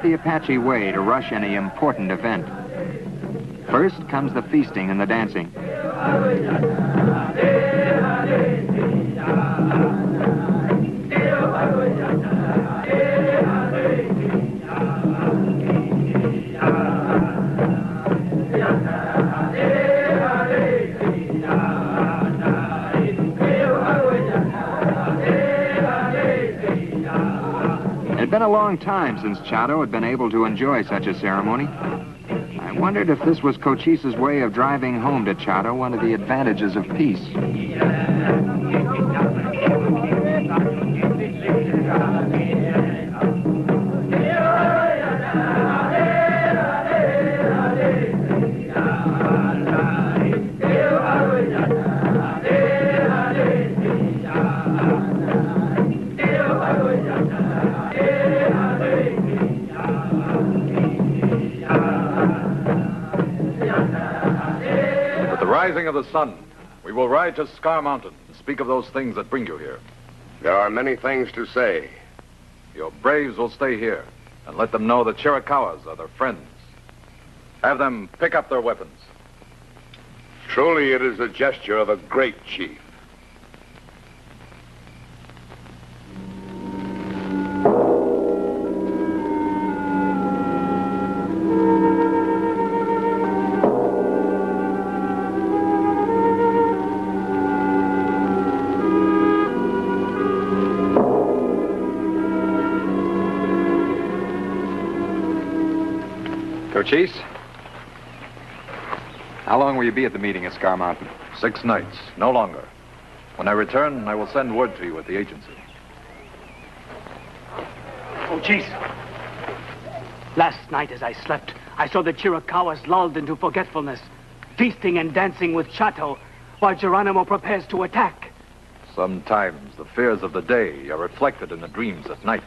The Apache way to rush any important event. First comes the feasting and the dancing. It had been a long time since Chato had been able to enjoy such a ceremony. I wondered if this was Cochise's way of driving home to Chato one of the advantages of peace. Rising of the sun, we will ride to Scar Mountain and speak of those things that bring you here. There are many things to say. Your braves will stay here and let them know the Chiricahuas are their friends. Have them pick up their weapons. Truly, it is a gesture of a great chief. Cochise, how long will you be at the meeting at Scar Mountain? 6 nights, no longer. When I return, I will send word to you at the agency. Cochise, last night as I slept, I saw the Chiricahuas lulled into forgetfulness, feasting and dancing with Chato, while Geronimo prepares to attack. Sometimes the fears of the day are reflected in the dreams at night.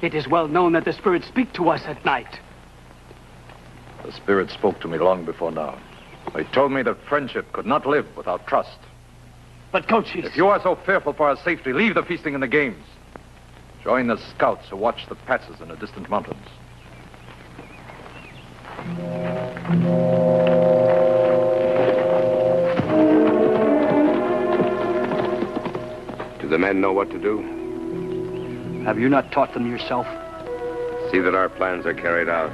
It is well known that the spirits speak to us at night. The spirit spoke to me long before now. They told me that friendship could not live without trust. But, Cochise... If you are so fearful for our safety, leave the feasting and the games. Join the scouts who watch the passes in the distant mountains. Do the men know what to do? Have you not taught them yourself? See that our plans are carried out.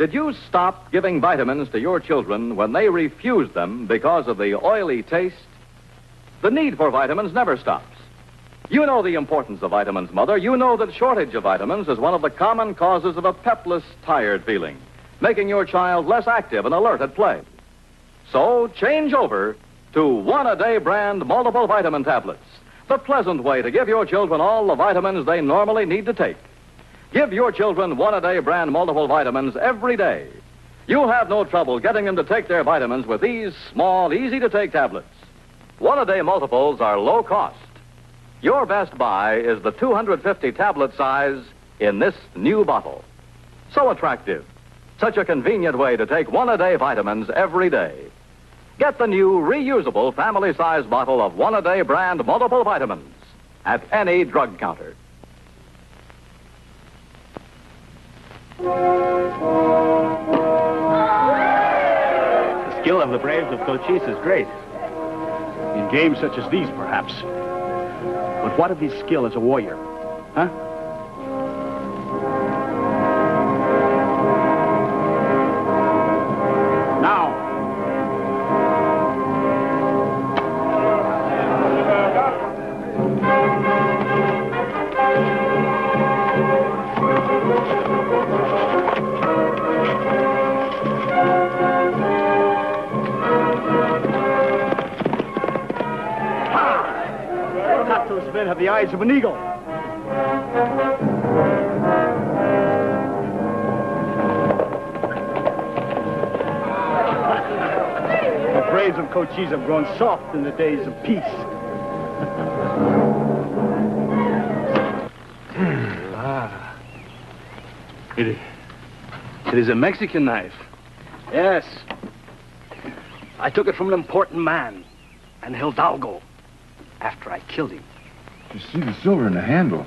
Did you stop giving vitamins to your children when they refused them because of the oily taste? The need for vitamins never stops. You know the importance of vitamins, Mother. You know that shortage of vitamins is one of the common causes of a pepless, tired feeling, making your child less active and alert at play. So change over to One-A-Day brand multiple vitamin tablets, the pleasant way to give your children all the vitamins they normally need to take. Give your children One-A-Day brand multiple vitamins every day. You'll have no trouble getting them to take their vitamins with these small, easy-to-take tablets. One-A-Day multiples are low cost. Your best buy is the 250 tablet size in this new bottle. So attractive. Such a convenient way to take One-A-Day vitamins every day. Get the new reusable family-size bottle of One-A-Day brand multiple vitamins at any drug counter. The skill of the Braves of Cochise is great. In games such as these, perhaps. But what of his skill as a warrior? Huh? Now. Those men have the eyes of an eagle. The Braves of Cochise have grown soft in the days of peace. It is a Mexican knife. Yes. I took it from an important man, an Hidalgo, after I killed him. You see the silver in the handle.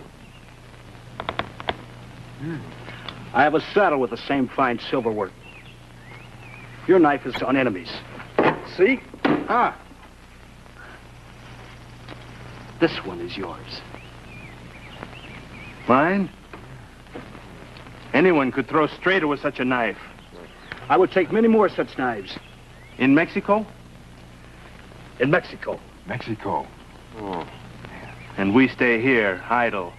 I have a saddle with the same fine silver work. Your knife is on enemies. See? Ah. This one is yours. Mine? Anyone could throw straight with such a knife. I would take many more such knives. In Mexico? In Mexico. Mexico. Oh. And we stay here, idle.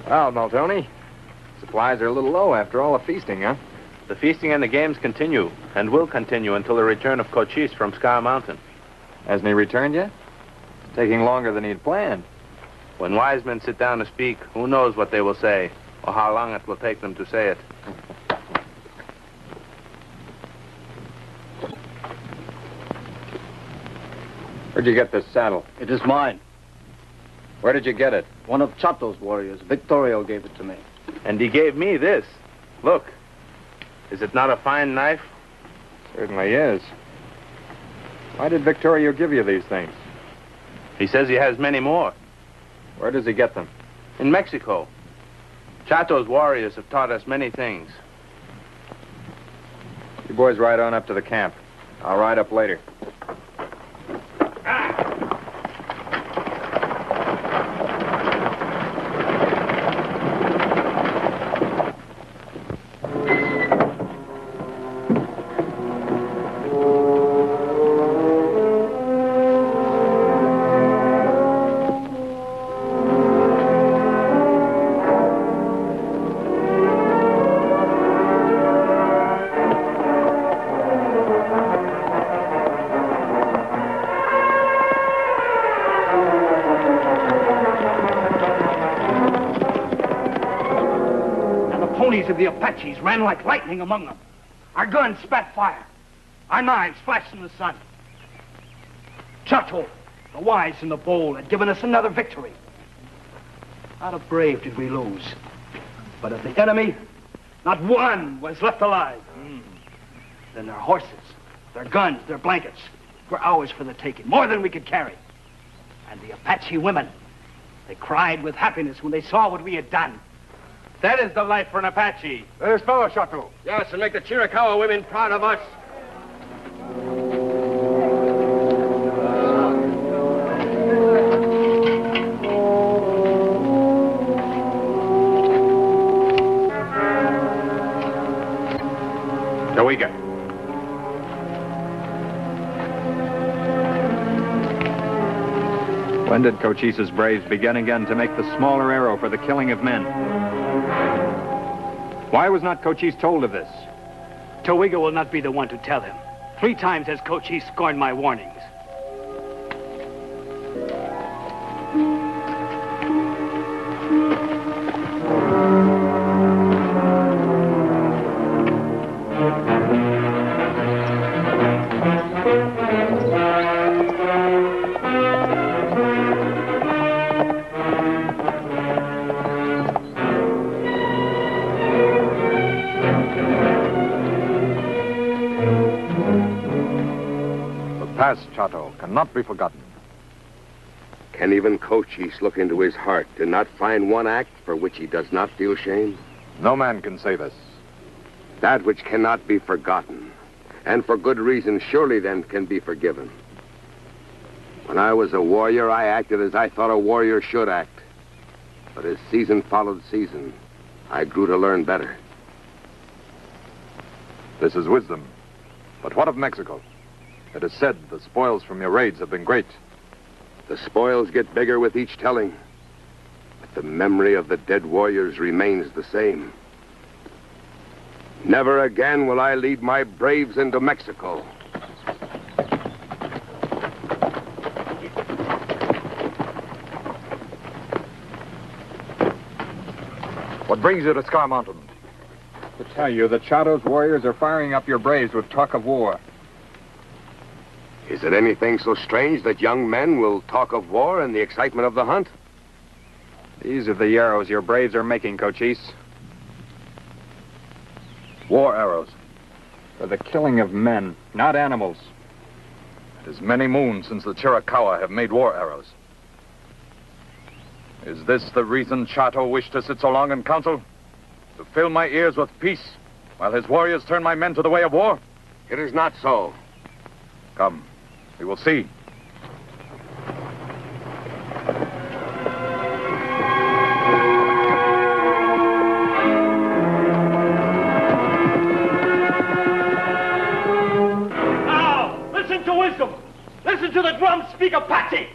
Well, Maltoni, supplies are a little low after all the feasting, huh? The feasting and the games continue, and will continue until the return of Cochise from Scar Mountain. Hasn't he returned yet? It's taking longer than he'd planned. When wise men sit down to speak, who knows what they will say, or how long it will take them to say it. Where'd you get this saddle? It is mine. Where did you get it? One of Chato's warriors, Victorio, gave it to me. And he gave me this. Look. Is it not a fine knife? Certainly is. Why did Victorio give you these things? He says he has many more. Where does he get them? In Mexico. Chato's warriors have taught us many things. You boys ride on up to the camp. I'll ride up later. armies of the Apaches ran like lightning among them. Our guns spat fire. Our knives flashed in the sun. Chato, the wise and the bold, had given us another victory. Not a brave did we lose. But of the enemy, not one was left alive. Then their horses, their guns, their blankets were ours for the taking, more than we could carry. And the Apache women, they cried with happiness when they saw what we had done. That is the life for an Apache. Let us follow, Chateau. Yes, and make the Chiricahua women proud of us. Doiga. When did Cochise's braves begin again to make the smaller arrow for the killing of men? Why was not Cochise told of this? Towiga will not be the one to tell him. 3 times has Cochise scorned my warnings. Past, Chato, cannot be forgotten. Can even Cochise look into his heart and not find one act for which he does not feel shame? No man can say this. That which cannot be forgotten, and for good reason, surely then can be forgiven. When I was a warrior, I acted as I thought a warrior should act. But as season followed season, I grew to learn better. This is wisdom. But what of Mexico? It is said the spoils from your raids have been great. The spoils get bigger with each telling, but the memory of the dead warriors remains the same. Never again will I lead my braves into Mexico. What brings you to Scar Mountain? To tell you that Chato's warriors are firing up your braves with talk of war. Is it anything so strange that young men will talk of war in the excitement of the hunt? These are the arrows your braves are making, Cochise. War arrows. For the killing of men, not animals. It is many moons since the Chiricahua have made war arrows. Is this the reason Chato wished to sit so long in council? To fill my ears with peace, while his warriors turn my men to the way of war? It is not so. Come, we will see. Now, listen to wisdom. Listen to the drums speak Apache.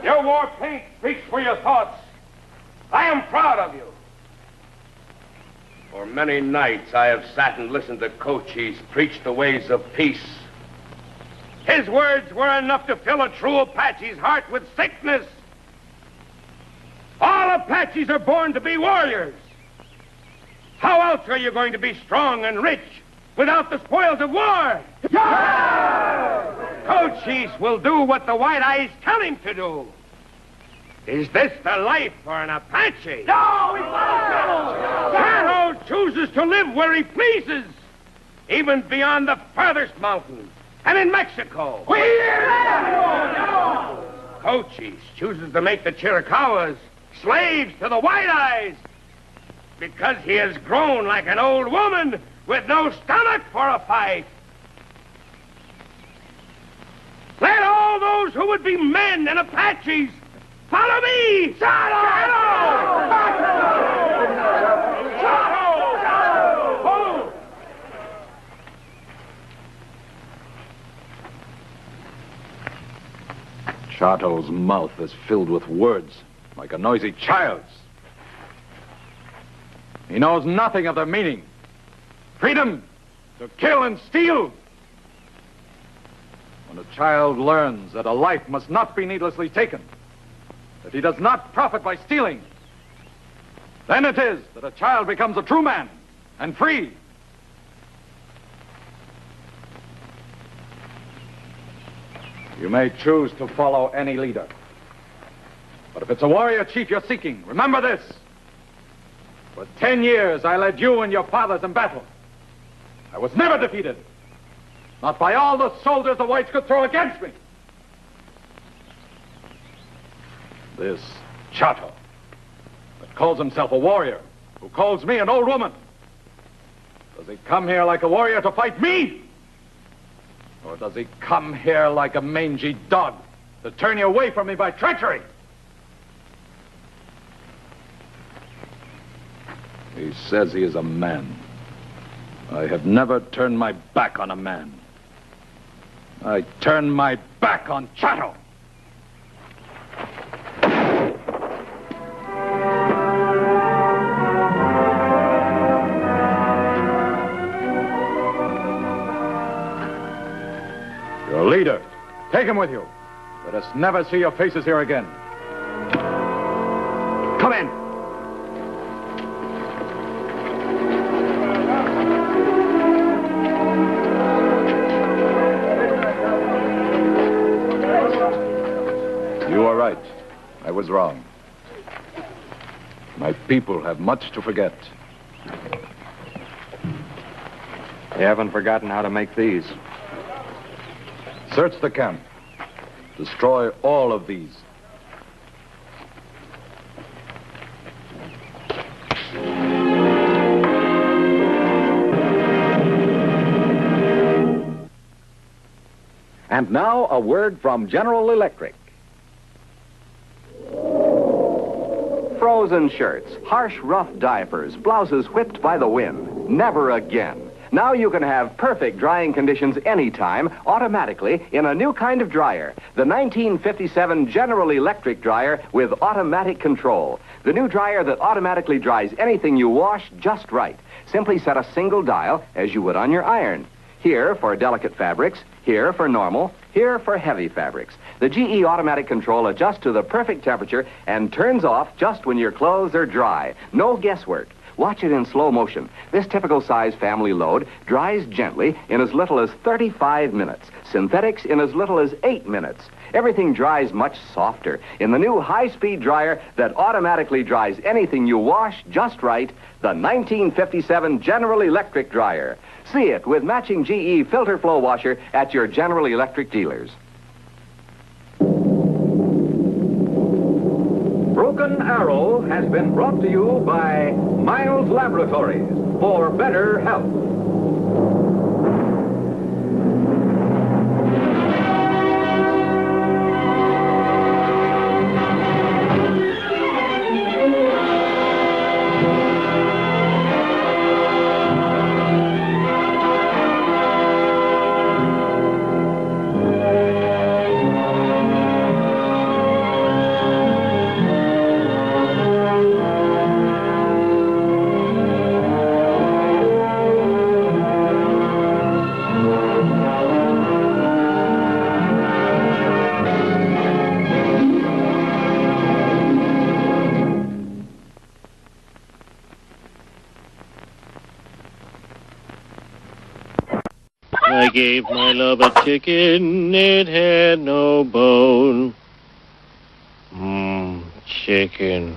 Your war paint speaks for your thoughts. I am proud of you. For many nights I have sat and listened to Cochise preach the ways of peace. His words were enough to fill a true Apache's heart with sickness. All Apaches are born to be warriors. How else are you going to be strong and rich without the spoils of war? Cochise will do what the White Eyes tell him to do. Is this the life for an Apache? No, it's not. Shadow chooses to live where he pleases, even beyond the farthest mountains, and in Mexico. Cochise chooses to make the Chiricahuas slaves to the White Eyes because he has grown like an old woman with no stomach for a fight. Let all those who would be men and Apaches follow me! Shadow! Chato's mouth is filled with words, like a noisy child's. He knows nothing of their meaning. Freedom to kill and steal. When a child learns that a life must not be needlessly taken, that he does not profit by stealing, then it is that a child becomes a true man and free. You may choose to follow any leader. But if it's a warrior chief you're seeking, remember this. For 10 years, I led you and your fathers in battle. I was never defeated. Not by all the soldiers the whites could throw against me. This Chato that calls himself a warrior, who calls me an old woman, does he come here like a warrior to fight me? Or does he come here like a mangy dog to turn you away from me by treachery? He says he is a man. I have never turned my back on a man. I turn my back on Chato. Your leader, take him with you. Let us never see your faces here again. Come in. You are right. I was wrong. My people have much to forget. They haven't forgotten how to make these. Search the camp. Destroy all of these. And now a word from General Electric. Frozen shirts, harsh, rough diapers, blouses whipped by the wind. Never again. Now you can have perfect drying conditions anytime, automatically, in a new kind of dryer. The 1957 General Electric dryer with automatic control. The new dryer that automatically dries anything you wash just right. Simply set a single dial, as you would on your iron. Here for delicate fabrics, here for normal, here for heavy fabrics. The GE automatic control adjusts to the perfect temperature and turns off just when your clothes are dry. No guesswork. Watch it in slow motion. This typical size family load dries gently in as little as 35 minutes. Synthetics in as little as 8 minutes. Everything dries much softer in the new high-speed dryer that automatically dries anything you wash just right, the 1957 General Electric dryer. See it with matching GE filter flow washer at your General Electric dealers. Broken Arrow has been brought to you by Miles Laboratories for better health. I gave my love a chicken, it had no bone. Chicken.